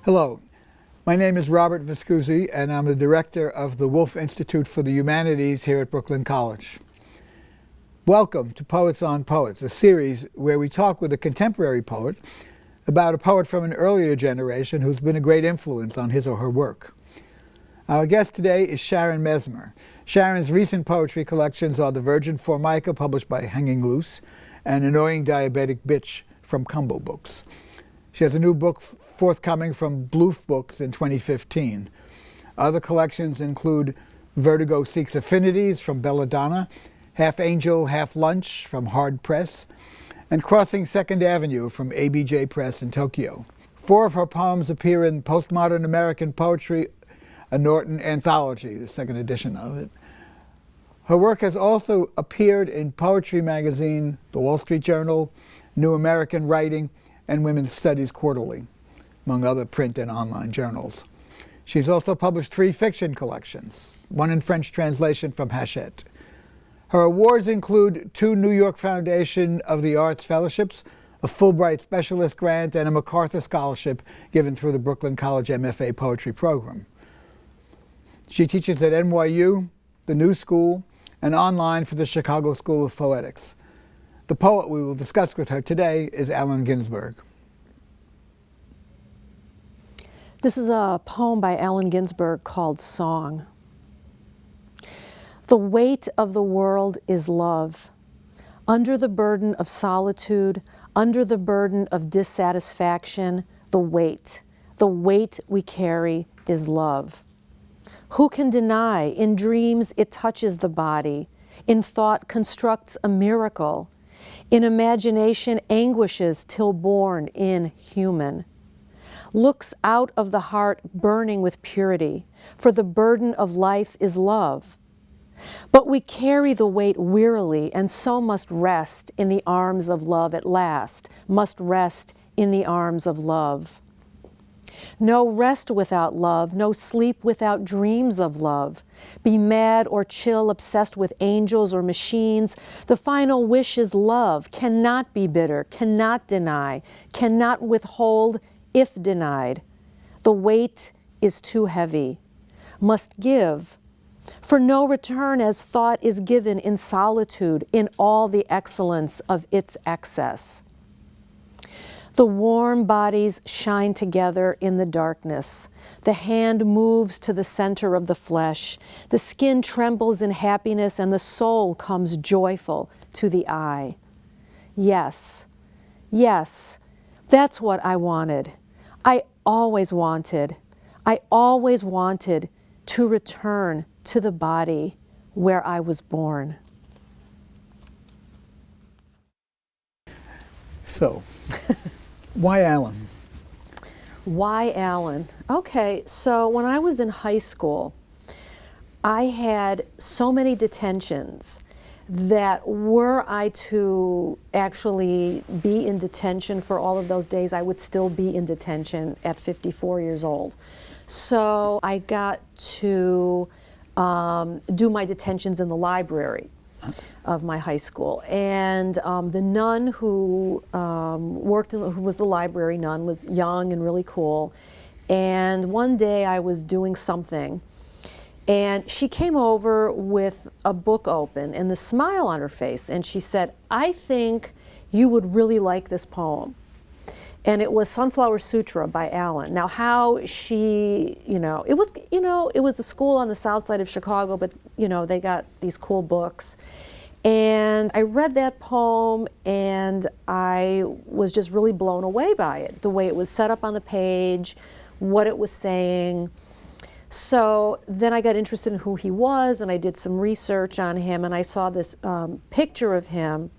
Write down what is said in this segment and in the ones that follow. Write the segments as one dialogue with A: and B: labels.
A: Hello, my name is Robert Viscusi, and I'm the director of the Wolf Institute for the Humanities here at Brooklyn College. Welcome to Poets on Poets, a series where we talk with a contemporary poet about a poet from an earlier generation who's been a great influence on his or her work. Our guest today is Sharon Mesmer. Sharon's recent poetry collections are The Virgin Formica, published by Hanging Loose, and Annoying Diabetic Bitch from Combo Books. She has a new book forthcoming from Bloof Books in 2015. Other collections include Vertigo Seeks Affinities from Belladonna, Half Angel, Half Lunch from Hard Press, and Crossing Second Avenue from ABJ Press in Tokyo. 4 of her poems appear in Postmodern American Poetry, a Norton anthology, the second edition of it. Her work has also appeared in Poetry Magazine, The Wall Street Journal, New American Writing, and Women's Studies Quarterly, among other print and online journals. She's also published 3 fiction collections, one in French translation from Hachette. Her awards include 2 New York Foundation of the Arts Fellowships, a Fulbright Specialist Grant, and a MacArthur Scholarship given through the Brooklyn College MFA Poetry Program. She teaches at NYU, the New School, and online for the Chicago School of Poetics. The poet we will discuss with her today is Allen Ginsberg.
B: This is a poem by Allen Ginsberg called Song. The weight of the world is love. Under the burden of solitude, under the burden of dissatisfaction, the weight we carry is love. Who can deny? In dreams it touches the body. In thought constructs a miracle. In imagination anguishes till born in human. Looks out of the heart burning with purity, for the burden of life is love. But we carry the weight wearily, and so must rest in the arms of love at last, must rest in the arms of love. No rest without love, no sleep without dreams of love. Be mad or chill, obsessed with angels or machines. The final wish is love, cannot be bitter, cannot deny, cannot withhold if denied. The weight is too heavy, must give, for no return as thought is given in solitude, in all the excellence of its excess. The warm bodies shine together in the darkness. The hand moves to the center of the flesh. The skin trembles in happiness, and the soul comes joyful to the eye. Yes, yes, that's what I wanted. I always wanted to return to the body where I was born.
A: So, why Allen?
B: Why Allen? Okay, so when I was in high school, I had so many detentions that were I to actually be in detention for all of those days, I would still be in detention at 54 years old. So I got to do my detentions in the library of my high school. And the nun who who was the library nun, was young and really cool. And one day I was doing something, and she came over with a book open and the smile on her face, and she said, "I think you would really like this poem." And it was Sunflower Sutra by Allen. Now how she, it was a school on the south side of Chicago, but they got these cool books. And I read that poem, and I was just really blown away by it, the way it was set up on the page, what it was saying. So then I got interested in who he was, and I did some research on him, and I saw this picture of him.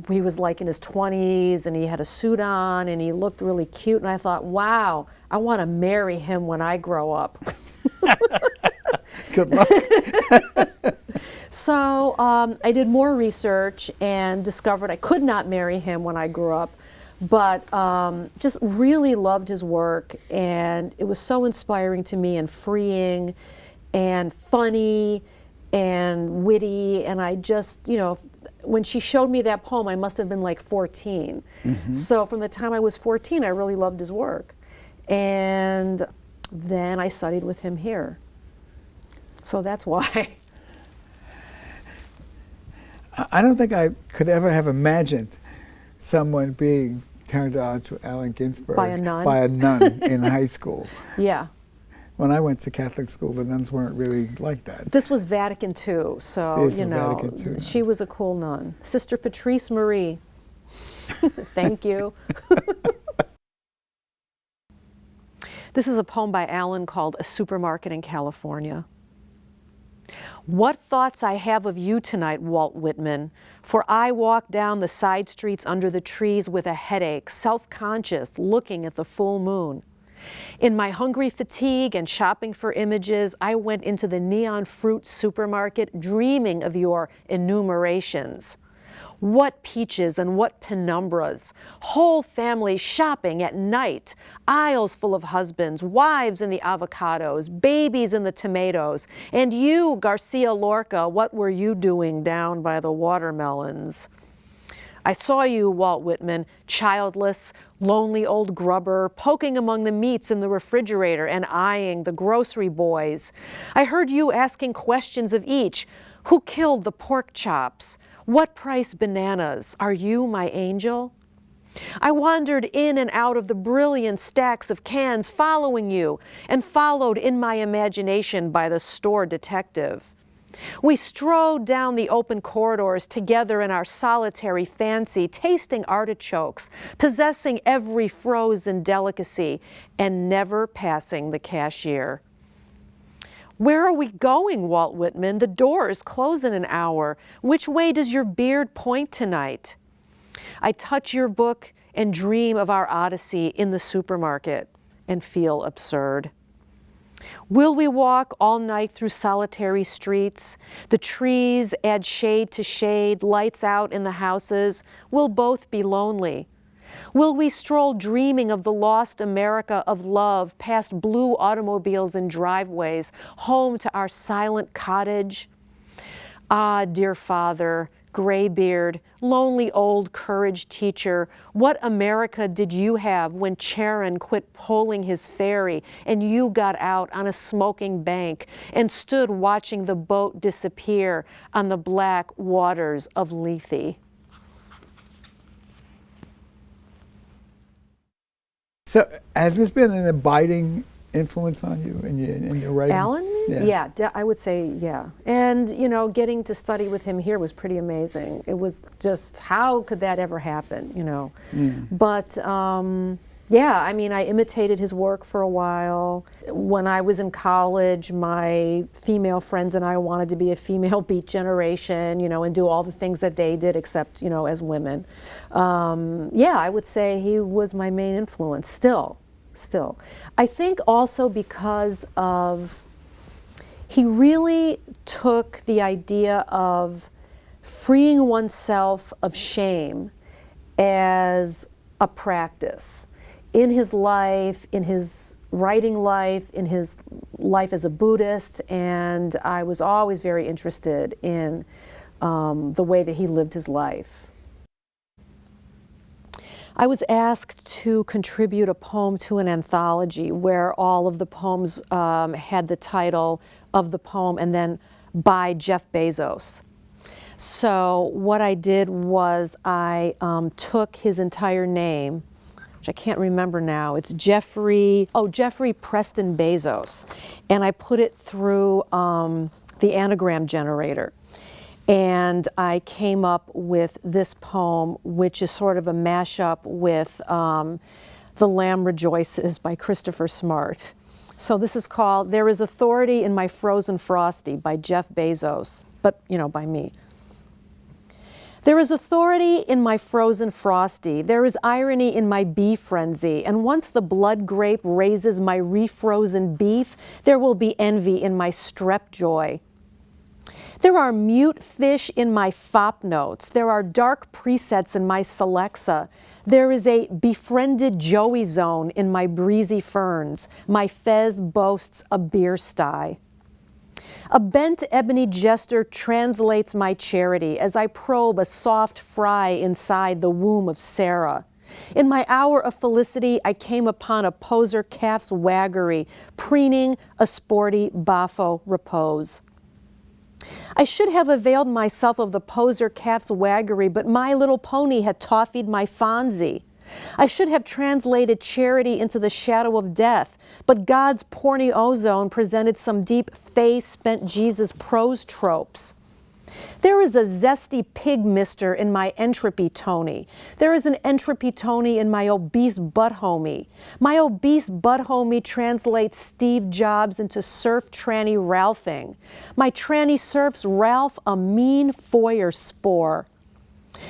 B: He was like in his 20s, and he had a suit on, and he looked really cute, and I thought, wow, I want to marry him when I grow up.
A: Good luck.
B: So I did more research and discovered I could not marry him when I grew up, but just really loved his work, and it was so inspiring to me and freeing and funny and witty, and I just, when she showed me that poem, I must have been like 14. Mm-hmm. So from the time I was 14, I really loved his work. And then I studied with him here. So that's why.
A: I don't think I could ever have imagined someone being turned on to Allen Ginsberg
B: By a nun?
A: In high school.
B: Yeah.
A: When I went to Catholic school, the nuns weren't really like that.
B: This was Vatican II, so,
A: These
B: you
A: were
B: know,
A: Vatican II
B: she was a cool nun. Sister Patrice Marie. Thank you. This is a poem by Allen called A Supermarket in California. What thoughts I have of you tonight, Walt Whitman, for I walk down the side streets under the trees with a headache, self-conscious, looking at the full moon. In my hungry fatigue and shopping for images, I went into the neon fruit supermarket dreaming of your enumerations. What peaches and what penumbras, whole families shopping at night, aisles full of husbands, wives in the avocados, babies in the tomatoes, and you, Garcia Lorca, what were you doing down by the watermelons? I saw you, Walt Whitman, childless, lonely old grubber, poking among the meats in the refrigerator and eyeing the grocery boys. I heard you asking questions of each. Who killed the pork chops? What price bananas? Are you my angel? I wandered in and out of the brilliant stacks of cans following you and followed in my imagination by the store detective. We strode down the open corridors together in our solitary fancy, tasting artichokes, possessing every frozen delicacy, and never passing the cashier. Where are we going, Walt Whitman? The doors close in an hour. Which way does your beard point tonight? I touch your book and dream of our odyssey in the supermarket and feel absurd. Will we walk all night through solitary streets? The trees add shade to shade, lights out in the houses. We'll both be lonely. Will we stroll dreaming of the lost America of love, past blue automobiles and driveways, home to our silent cottage? Ah, dear father, graybeard, lonely old courage teacher, what America did you have when Sharon quit poling his ferry and you got out on a smoking bank and stood watching the boat disappear on the black waters of Lethe?
A: So has this been an abiding influence on you in your writing?
B: Allen? Yeah, I would say yeah. And, you know, getting to study with him here was pretty amazing. It was just, how could that ever happen, you know? But, yeah, I mean, I imitated his work for a while. When I was in college, my female friends and I wanted to be a female Beat Generation, you know, and do all the things that they did, except, you know, as women. Yeah, I would say he was my main influence, still. I think also because of, he really took the idea of freeing oneself of shame as a practice in his life, in his writing life, in his life as a Buddhist, and I was always very interested in the way that he lived his life. I was asked to contribute a poem to an anthology where all of the poems had the title of the poem and then by Jeff Bezos. So what I did was I took his entire name, which I can't remember now. It's Jeffrey Preston Bezos, and I put it through the anagram generator. And I came up with this poem, which is sort of a mashup with The Lamb Rejoices by Christopher Smart. So this is called There is Authority in My Frozen Frosty by Jeff Bezos, but, you know, by me. There is authority in my frozen frosty. There is irony in my bee frenzy. And once the blood grape raises my refrozen beef, there will be envy in my strep joy. There are mute fish in my fop notes. There are dark presets in my Celexa. There is a befriended Joey zone in my breezy ferns. My fez boasts a beer sty. A bent ebony jester translates my charity as I probe a soft fry inside the womb of Sarah. In my hour of felicity, I came upon a poser calf's waggery, preening a sporty baffo repose. I should have availed myself of the poser calf's waggery, but My Little Pony had toffied my Fonzie. I should have translated charity into the shadow of death, but God's porny ozone presented some deep face-spent Jesus prose tropes. There is a zesty pig mister in my entropy Tony. There is an entropy Tony in my obese butt homie. My obese butt homie translates Steve Jobs into surf tranny Ralphing. My tranny surfs Ralph a mean foyer spore.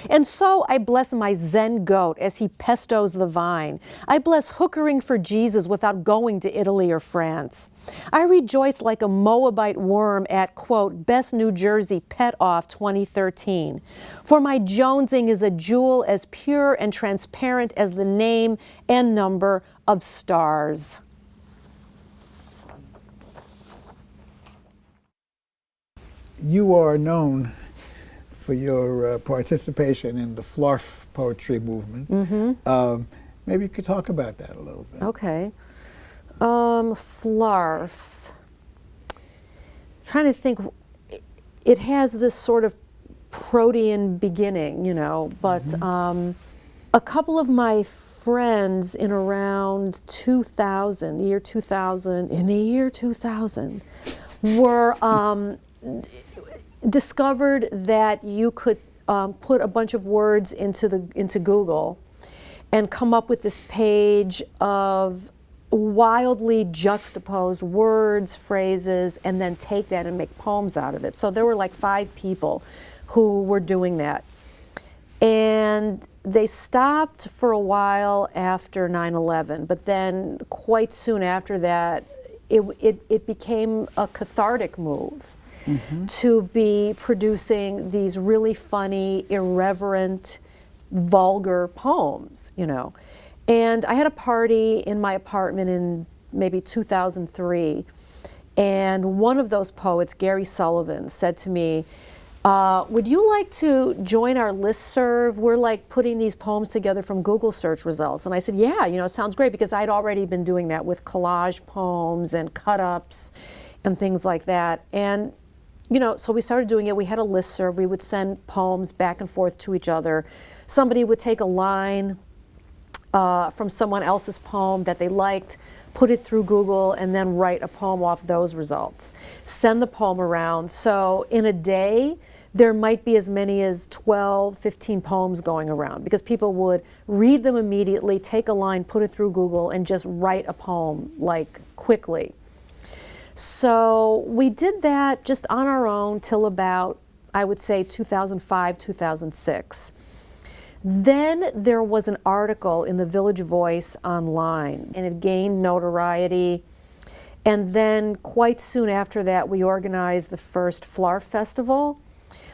B: And so I bless my Zen goat as he pestos the vine. I bless hookering for Jesus without going to Italy or France. I rejoice like a Moabite worm at, quote, Best New Jersey Pet Off 2013. For my jonesing is a jewel as pure and transparent as the name and number of stars.
A: You are known for your participation in the FLORF poetry movement. Maybe you could talk about that a little bit.
B: Okay. FLORF. Trying to think, it has this sort of protean beginning, you know, but a couple of my friends in around 2000, the year 2000, in the year 2000, were discovered that you could put a bunch of words into Google and come up with this page of wildly juxtaposed words, phrases, and then take that and make poems out of it. So there were like 5 people who were doing that. And they stopped for a while after 9/11, but then quite soon after that, it became a cathartic move. To be producing these really funny, irreverent, vulgar poems, you know. And I had a party in my apartment in maybe 2003, and one of those poets, Gary Sullivan, said to me, would you like to join our listserv? We're like putting these poems together from Google search results. And I said, yeah, you know, it sounds great, because I'd already been doing that with collage poems and cut-ups and things like that. And you know, so we started doing it. We had a listserv. We would send poems back and forth to each other. Somebody would take a line from someone else's poem that they liked, put it through Google, and then write a poem off those results. Send the poem around. So in a day, there might be as many as 12, 15 poems going around, because people would read them immediately, take a line, put it through Google, and just write a poem, like, quickly. So we did that just on our own till about, I would say, 2005, 2006. Then there was an article in the Village Voice online, and it gained notoriety. And then quite soon after that, we organized the first FLORF Festival,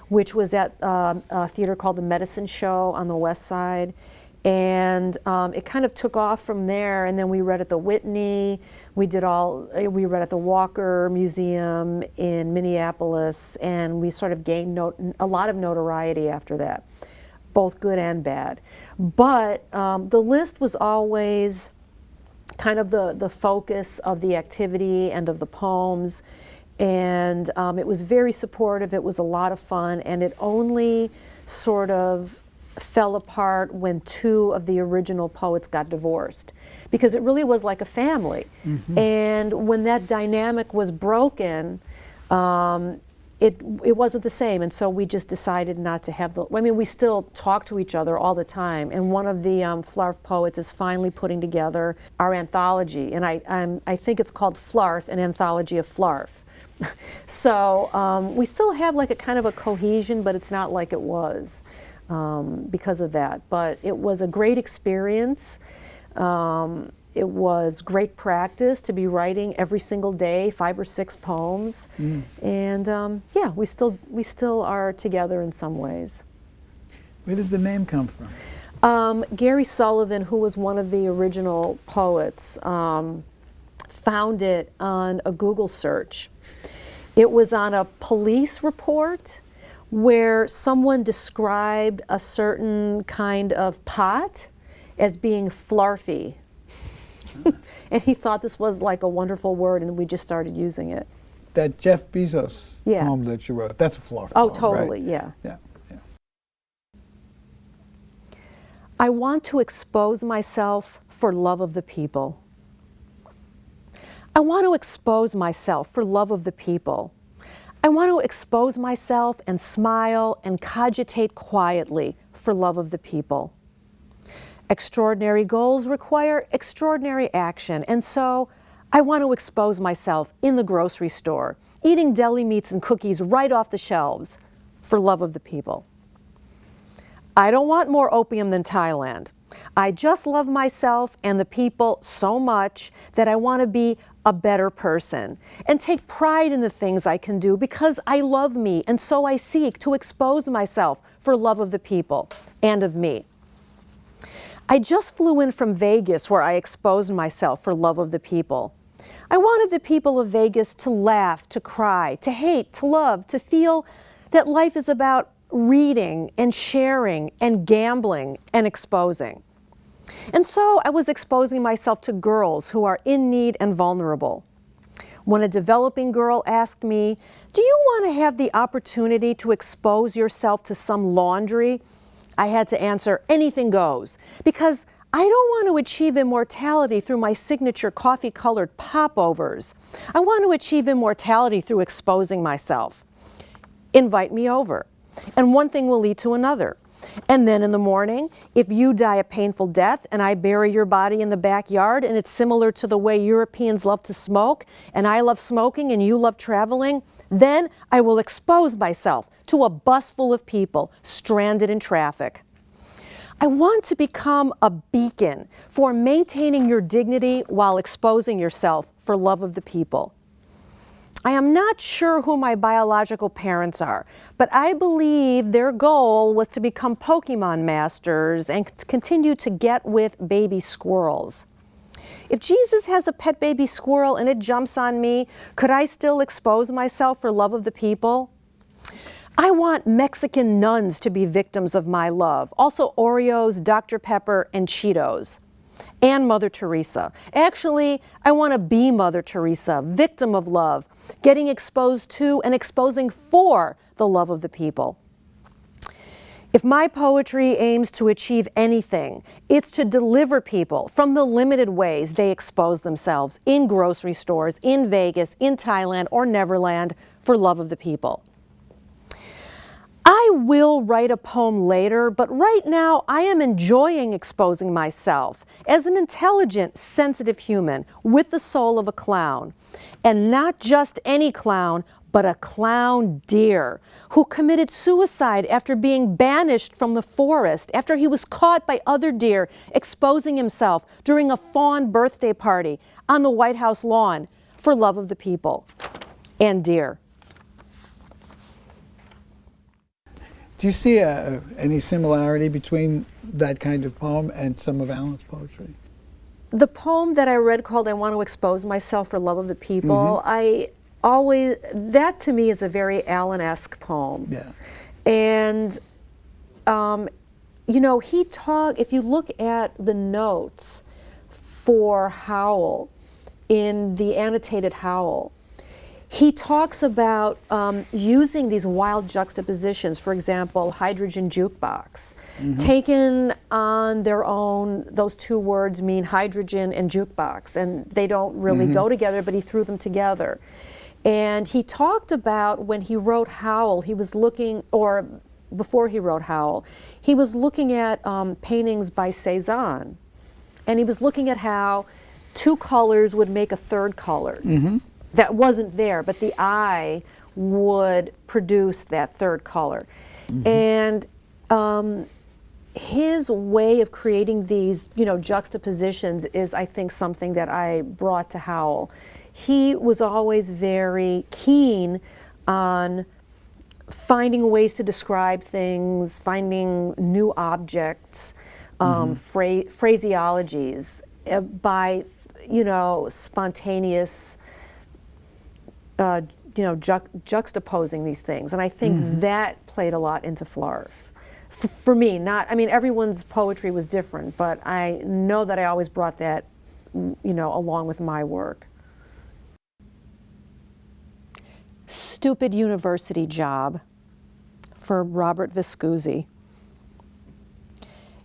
B: which was at a theater called the Medicine Show on the West Side. And it kind of took off from there, and then we read at the Whitney, we read at the Walker Museum in Minneapolis, and we sort of gained a lot of notoriety after that, both good and bad. But the list was always kind of the focus of the activity and of the poems, and it was very supportive, it was a lot of fun, and it only sort of fell apart when 2 of the original poets got divorced, because it really was like a family. And when that dynamic was broken, it wasn't the same, and so we just decided not to have I mean, we still talk to each other all the time, and one of the FLORF poets is finally putting together our anthology, and I think it's called FLORF, an anthology of FLORF. So we still have like a kind of a cohesion, but it's not like it was. Because of that. But it was a great experience. It was great practice to be writing every single day 5 or 6 poems. And yeah, we still are together in some ways.
A: Where does the name come from?
B: Gary Sullivan, who was one of the original poets, found it on a Google search. It was on a police report where someone described a certain kind of pot, as being FLORFy. And he thought this was like a wonderful word, and we just started using it.
A: That Jeff Bezos
B: Yeah.
A: poem that you wrote, that's a FLORF
B: Oh,
A: poem,
B: totally,
A: right?
B: yeah.
A: Yeah, yeah.
B: I want to expose myself for love of the people. I want to expose myself for love of the people. I want to expose myself and smile and cogitate quietly for love of the people. Extraordinary goals require extraordinary action, and so I want to expose myself in the grocery store, eating deli meats and cookies right off the shelves for love of the people. I don't want more opium than Thailand. I just love myself and the people so much that I want to be a better person and take pride in the things I can do because I love me, and so I seek to expose myself for love of the people and of me. I just flew in from Vegas where I exposed myself for love of the people. I wanted the people of Vegas to laugh, to cry, to hate, to love, to feel that life is about reading and sharing and gambling and exposing. And so I was exposing myself to girls who are in need and vulnerable. When a developing girl asked me, "Do you want to have the opportunity to expose yourself to some laundry?" I had to answer, "Anything goes," because I don't want to achieve immortality through my signature coffee-colored popovers. I want to achieve immortality through exposing myself. Invite me over, and one thing will lead to another. And then in the morning, if you die a painful death and I bury your body in the backyard and it's similar to the way Europeans love to smoke and I love smoking and you love traveling, then I will expose myself to a bus full of people stranded in traffic. I want to become a beacon for maintaining your dignity while exposing yourself for love of the people. I am not sure who my biological parents are, but I believe their goal was to become Pokemon masters and to continue to get with baby squirrels. If Jesus has a pet baby squirrel and it jumps on me, could I still expose myself for love of the people? I want Mexican nuns to be victims of my love, also Oreos, Dr. Pepper, and Cheetos. And Mother Teresa. Actually, I want to be Mother Teresa, victim of love, getting exposed to and exposing for the love of the people. If my poetry aims to achieve anything, it's to deliver people from the limited ways they expose themselves in grocery stores, in Vegas, in Thailand, or Neverland for love of the people. I will write a poem later, but right now I am enjoying exposing myself as an intelligent, sensitive human with the soul of a clown. And not just any clown, but a clown deer who committed suicide after being banished from the forest after he was caught by other deer exposing himself during a fawn birthday party on the White House lawn for love of the people and deer.
A: Do you see any similarity between that kind of poem and some of Allen's poetry?
B: The poem that I read called "I Want to Expose Myself for Love of the People," that to me is a very Allen-esque poem.
A: Yeah.
B: And, you know, if you look at the notes for Howl in the annotated Howl, he talks about using these wild juxtapositions, for example, hydrogen jukebox. Taken on their own, those two words mean hydrogen and jukebox, and they don't really go together, but he threw them together. And he talked about when he wrote Howl, he was looking, or before he wrote Howl, he was looking at paintings by Cezanne, and he was looking at how two colors would make a third color. That wasn't there, but the eye would produce that third color. And his way of creating these, you know, juxtapositions is, I think, something that I brought to Howl. He was always very keen on finding ways to describe things, finding new objects, phraseologies by, you know, spontaneous juxtaposing these things, and I think that played a lot into FLORF. For me, not, I mean, everyone's poetry was different, but I know that I always brought that, along with my work. Stupid university job, for Robert Viscusi.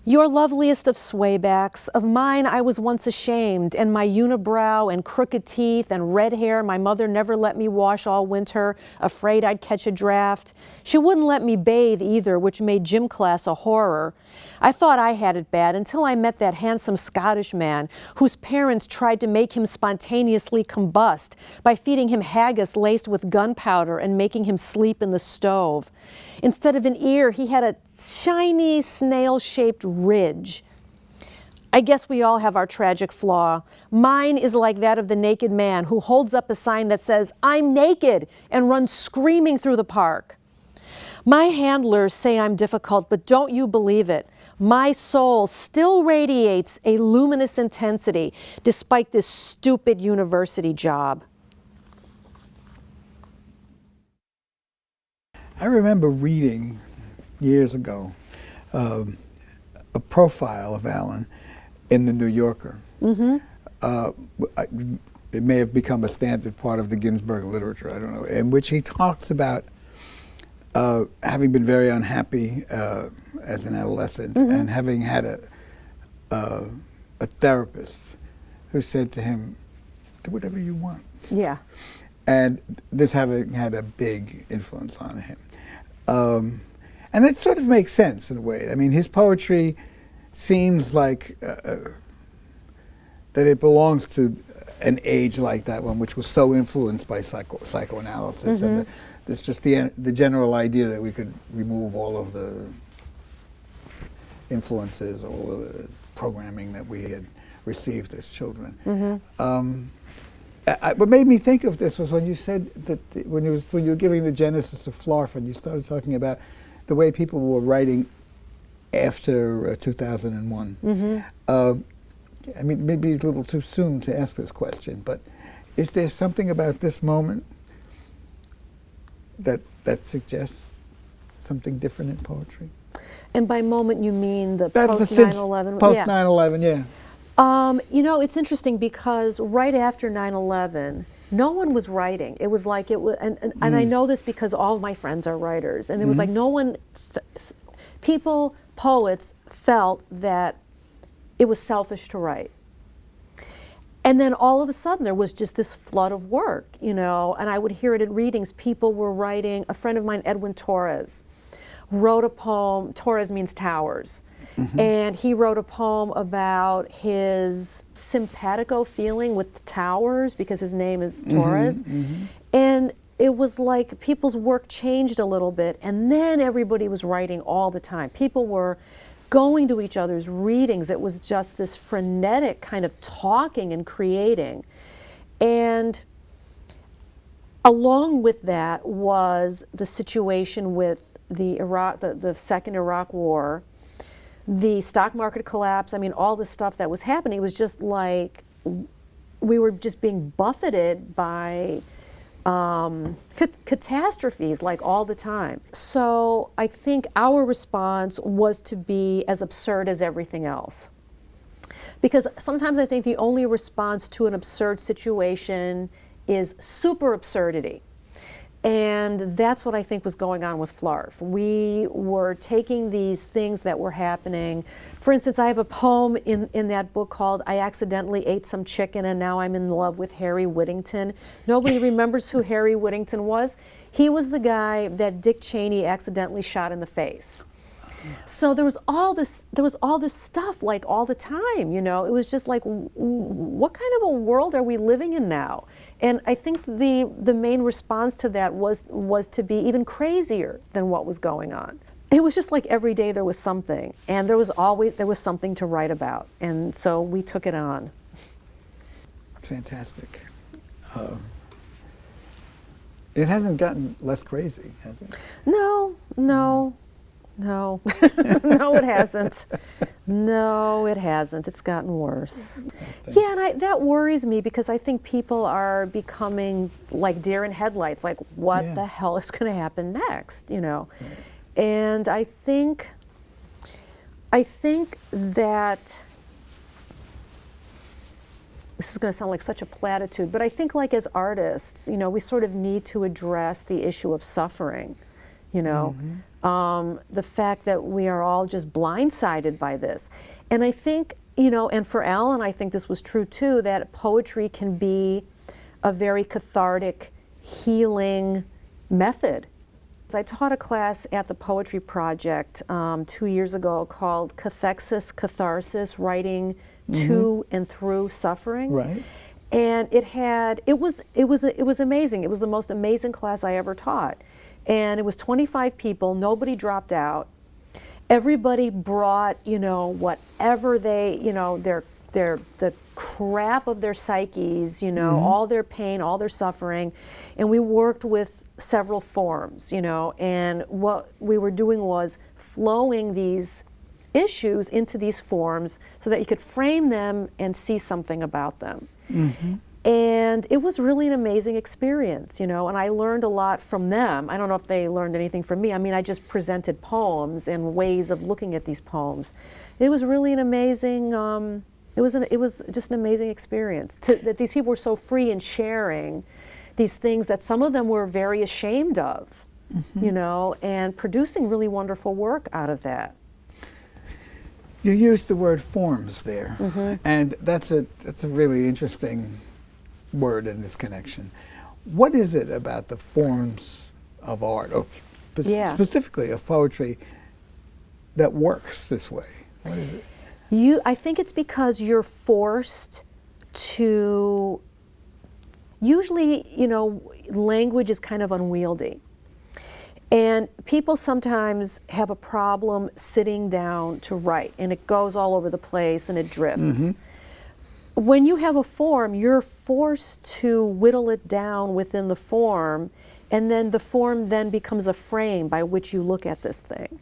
B: Your loveliest of swaybacks, of mine I was once ashamed, and my unibrow and crooked teeth and red hair my mother never let me wash all winter, afraid I'd catch a draft. She wouldn't let me bathe either, which made gym class a horror. I thought I had it bad until I met that handsome Scottish man whose parents tried to make him spontaneously combust by feeding him haggis laced with gunpowder and making him sleep in the stove. Instead of an ear, he had a shiny snail-shaped ridge. I guess we all have our tragic flaw. Mine is like that of the naked man who holds up a sign that says, "I'm naked," and runs screaming through the park. My handlers say I'm difficult, but don't you believe it. My soul still radiates a luminous intensity despite this stupid university job.
A: I remember reading years ago a profile of Allen in the New Yorker.
B: Mm-hmm.
A: It may have become a standard part of the Ginsburg literature, I don't know, in which he talks about having been very unhappy as an adolescent,
B: mm-hmm.
A: and having had a therapist who said to him, "Do whatever you want."
B: Yeah.
A: And this having had a big influence on him. And it sort of makes sense in a way. I mean, his poetry seems like that it belongs to an age like that one, which was so influenced by psychoanalysis,
B: mm-hmm.
A: and there's just the general idea that we could remove all of the influences, all of the programming that we had received as children.
B: Mm-hmm.
A: What made me think of this was when you said that when you were giving the genesis of FLORF, and you started talking about the way people were writing after 2001.
B: Mm-hmm.
A: I mean, maybe it's a little too soon to ask this question, but is there something about this moment that suggests something different in poetry?
B: And by moment you mean the
A: That's
B: post 9/11?
A: Post 9/11, yeah.
B: It's interesting because right after 9/11, no one was writing. It was like it was, and I know this because all of my friends are writers, and it was like no one, poets felt that it was selfish to write. And then all of a sudden there was just this flood of work, and I would hear it at readings. People were writing. A friend of mine, Edwin Torres, wrote a poem. Torres means towers. Mm-hmm. And he wrote a poem about his simpatico feeling with the towers because his name is Torres.
A: Mm-hmm, mm-hmm.
B: And it was like people's work changed a little bit, and then everybody was writing all the time. People were going to each other's readings. It was just this frenetic kind of talking and creating. And along with that was the situation with the second Iraq War, the stock market collapse. I mean, all the stuff that was happening, it was just like we were just being buffeted by catastrophes like all the time. So I think our response was to be as absurd as everything else. Because sometimes I think the only response to an absurd situation is super absurdity. And that's what I think was going on with FLORF. We were taking these things that were happening. For instance, I have a poem in that book called "I Accidentally Ate Some Chicken and Now I'm in Love with Harry Whittington." Nobody remembers who Harry Whittington was. He was the guy that Dick Cheney accidentally shot in the face. So there was all this stuff like all the time, It was just like, what kind of a world are we living in now? And I think the main response to that was to be even crazier than what was going on. It was just like every day there was something, and there was something to write about, and so we took it on.
A: Fantastic. It hasn't gotten less crazy, has it?
B: No. No, it hasn't. No, it hasn't. It's gotten worse. Yeah, and that worries me because I think people are becoming like deer in headlights, like what the hell is going to happen next, Right. And I think I think that this is going to sound like such a platitude, but I think like as artists, you know, we sort of need to address the issue of suffering, you know, the fact that we are all just blindsided by this. And I think, you know, and for Allen, I think this was true too, that poetry can be a very cathartic, healing method. I taught a class at the Poetry Project 2 years ago called Cathexis, Catharsis, Writing to and Through Suffering.
A: Right.
B: And it was amazing. It was the most amazing class I ever taught. And it was 25 people, nobody dropped out. Everybody brought, you know, whatever they, you know, the crap of their psyches, you know, all their pain, all their suffering. And we worked with several forms, you know, and what we were doing was flowing these issues into these forms so that you could frame them and see something about them. And it was really an amazing experience, you know, and I learned a lot from them. I don't know if they learned anything from me. I mean, I just presented poems and ways of looking at these poems. It was really an amazing, it was just an amazing experience that these people were so free in sharing these things that some of them were very ashamed of, you know, and producing really wonderful work out of that.
A: You used the word forms there, and that's a really interesting word in this connection. What is it about the forms of art, or specifically of poetry, that works this way? What is it?
B: I think it's because you're forced to, usually, you know, language is kind of unwieldy. And people sometimes have a problem sitting down to write, and it goes all over the place and it drifts. When you have a form, you're forced to whittle it down within the form, and then the form then becomes a frame by which you look at this thing.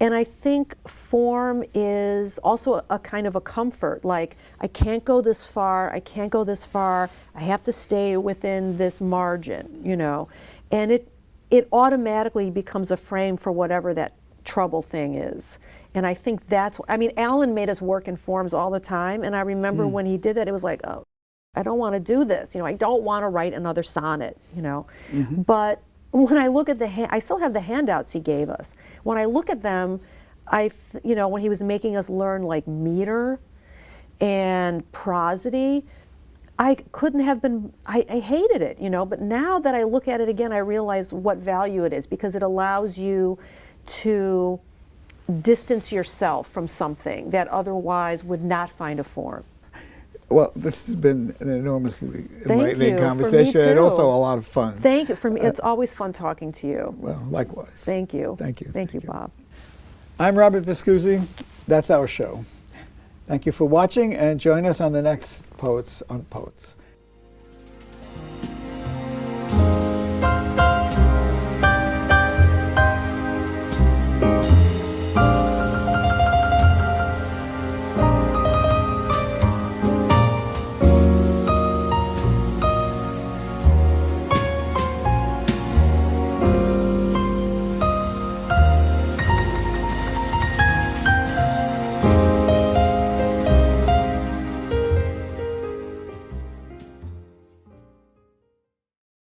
B: And I think form is also a kind of a comfort, like I can't go this far, I can't go this far, I have to stay within this margin, you know. And it automatically becomes a frame for whatever that trouble thing is. And I think that's, I mean, Allen made us work in forms all the time, and I remember when he did that, it was like, oh, I don't want to do this, you know, I don't want to write another sonnet, you know. But when I look at I still have the handouts he gave us. When I look at them, you know, when he was making us learn like meter and prosody, I couldn't have been, I hated it, you know, but now that I look at it again, I realize what value it is, because it allows you to distance yourself from something that otherwise would not find a form.
A: Well, this has been an enormously
B: Thank
A: enlightening
B: you.
A: conversation,
B: For me
A: and
B: too.
A: also a lot of fun.
B: Thank you. For me, it's always fun talking to you.
A: Well, likewise.
B: Thank you.
A: Thank you.
B: Thank you, Bob.
A: I'm Robert Viscusi. That's our show. Thank you for watching, and join us on the next Poets on Poets.